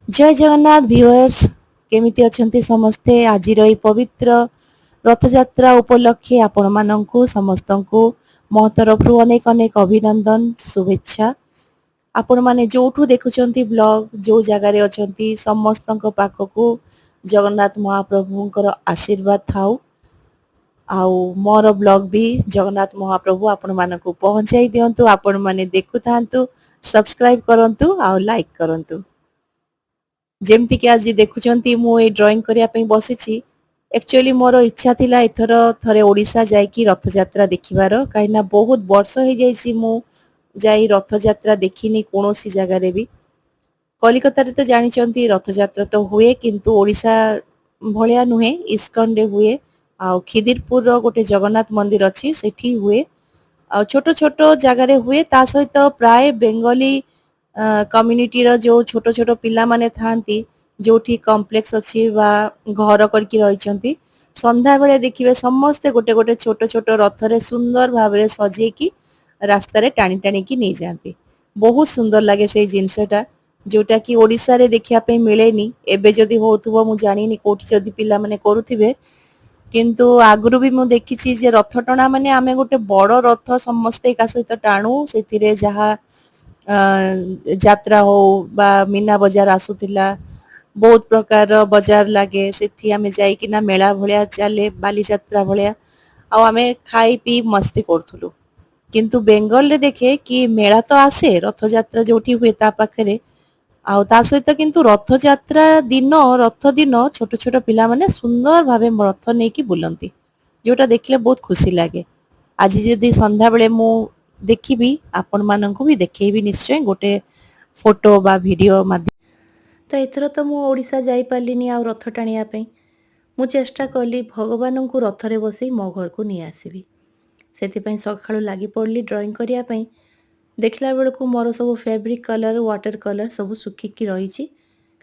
जय जगन्नाथ व्यूअर्स केमिति अछंती समस्ते आजिर एई पवित्र रथयात्रा उपलक्षे आपण मानंकु समस्तंकु मो तरफरु अनेक अनेक अभिनंदन शुभेच्छा आपण माने जोठू देखुचंती ब्लॉग जो जगार अछंती समस्तंक पाखकु जगन्नाथ महाप्रभुंकर आशीर्वाद थाउ आउ मोर ब्लॉग भी जगन्नाथ महाप्रभु आपण मानकु पहुंचाई दियंतु आपण माने देखु थांतु सब्सक्राइब करंतु आउ लाइक करंतु जेमती कि आज देखुचंती मु ए ड्राइंग करिया पई बसिची एक्चुअली मोर इच्छा थिला एथर थरे ओडिसा जाई कि रथयात्रा देखिबार काइना बहुत वर्ष हे जाईची मु जाई रथयात्रा देखिनी कोनोसी जगह रे भी कलिकता रे तो जानिचंती रथयात्रा तो हुए किंतु ओडिसा भलिया नुहे इस्कन रे हुए आ खिदिरपुर रो गोटे जगन्नाथ मंदिर अछि सेठी हुए आ छोटो छोटो जगह रे हुए ता सहित प्राय बेंगली कम्युनिटी रो जो छोटो छोटो पिला माने थांती जोठी कॉम्प्लेक्स अछि बा घर करकी रहिचंती संध्या बेले देखिबे समस्त गोटे गोटे छोटो छोटो रथ रे सुंदर भाबरे सजे की रास्ता रे टाणी टाणी की नै जांती बहुत सुंदर लागे से जिंसटा जोटा कि ओडिसा रे देखिया पे मिलेनी एबे जदी होथुबो मु जानिनी कोठी जदी पिला माने करूथिबे किंतु आगुरु भी मु देखिछि जे रथ टणा माने आमे गोटे बड़ रथ समस्त एका सहित टाणु सेतिरे जहा ଯାତ୍ରା ହଉ ବା ମୀନା ବଜାର ଆସୁଥିଲା ବହୁତ ପ୍ରକାର ବଜାର ଲାଗେ ସେଠି ଆମେ ଯାଇକିନା ମେଳା ଭଳିଆ ଚାଲେ ବାଲିଯାତ୍ରା ଭଳିଆ ଆଉ ଆମେ ଖାଇ ପିଇ ମସ୍ତି କରୁଥିଲୁ କିନ୍ତୁ ବେଙ୍ଗଲରେ ଦେଖେ କି ମେଳା ତ ଆସେ ରଥଯାତ୍ରା ଯୋଉଠି ହୁଏ ତା ପାଖରେ ଆଉ ତା ସହିତ କିନ୍ତୁ ରଥଯାତ୍ରା ଦିନ ରଥ ଦିନ ଛୋଟ ଛୋଟ ପିଲାମାନେ ସୁନ୍ଦର ଭାବେ ରଥ ନେଇକି ବୁଲନ୍ତି ଯୋଉଟା ଦେଖିଲେ ବହୁତ ଖୁସି ଲାଗେ ଆଜି ଯଦି ସନ୍ଧ୍ୟାବେଳେ ମୁଁ ଦେଖିବି ଆପଣ ମାନଙ୍କୁ ବି ଦେଖେଇବି ନିଶ୍ଚୟ ଗୋଟେ ଫଟୋ ବା ଭିଡିଓ ମାଧ୍ୟମ ତ ଏଥର ତ ମୁଁ ଓଡ଼ିଶା ଯାଇପାରିଲିନି ଆଉ ରଥ ଟାଣିବା ପାଇଁ ମୁଁ ଚେଷ୍ଟା କଲି ଭଗବାନଙ୍କୁ ରଥରେ ବସେଇ ମୋ ଘରକୁ ନେଇ ଆସିବି ସେଥିପାଇଁ ସକାଳୁ ଲାଗି ପଡ଼ିଲି ଡ୍ରଇଂ କରିବା ପାଇଁ ଦେଖିଲା ବେଳକୁ ମୋର ସବୁ ଫେବ୍ରିକ୍ କଲର୍ ୱାଟର୍ କଲର୍ ସବୁ ଶୁଖିକି ରହିଛି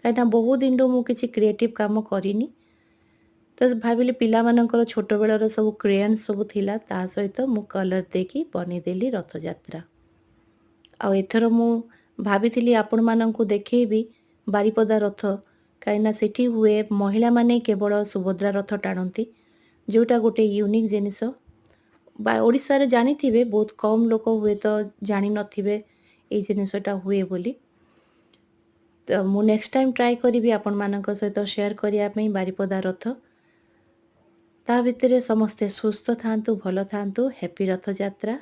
କାହିଁକିନା ବହୁତ ଦିନରୁ ମୁଁ କିଛି କ୍ରିଏଟିଭ୍ କାମ କରିନି ତ ଭାବିଲି ପିଲାମାନଙ୍କର ଛୋଟବେଳର ସବୁ କ୍ରେୟନ୍ସ ସବୁ ଥିଲା ତା ସହିତ ମୁଁ କଲର୍ ଦେଇକି ବନେଇଦେଲି ରଥଯାତ୍ରା ଆଉ ଏଥର ମୁଁ ଭାବିଥିଲି ଆପଣମାନଙ୍କୁ ଦେଖେଇବି ବାରିପଦା ରଥ କାହିଁକିନା ସେଠି ହୁଏ ମହିଳାମାନେ କେବଳ ସୁଭଦ୍ରା ରଥ ଟାଣନ୍ତି ଯେଉଁଟା ଗୋଟେ ୟୁନିକ୍ ଜିନିଷ ବା ଓଡ଼ିଶାରେ ଜାଣିଥିବେ ବହୁତ କମ୍ ଲୋକ ହୁଏତ ଜାଣିନଥିବେ ଏଇ ଜିନିଷଟା ହୁଏ ବୋଲି ତ ମୁଁ ନେକ୍ସଟ ଟାଇମ୍ ଟ୍ରାଏ କରିବି ଆପଣମାନଙ୍କ ସହିତ ସେୟାର କରିବା ପାଇଁ ବାରିପଦା ରଥ ତା ଭିତରେ ସମସ୍ତେ ସୁସ୍ଥ ଥାଆନ୍ତୁ ଭଲ ଥାଆନ୍ତୁ ହ୍ୟାପି ରଥଯାତ୍ରା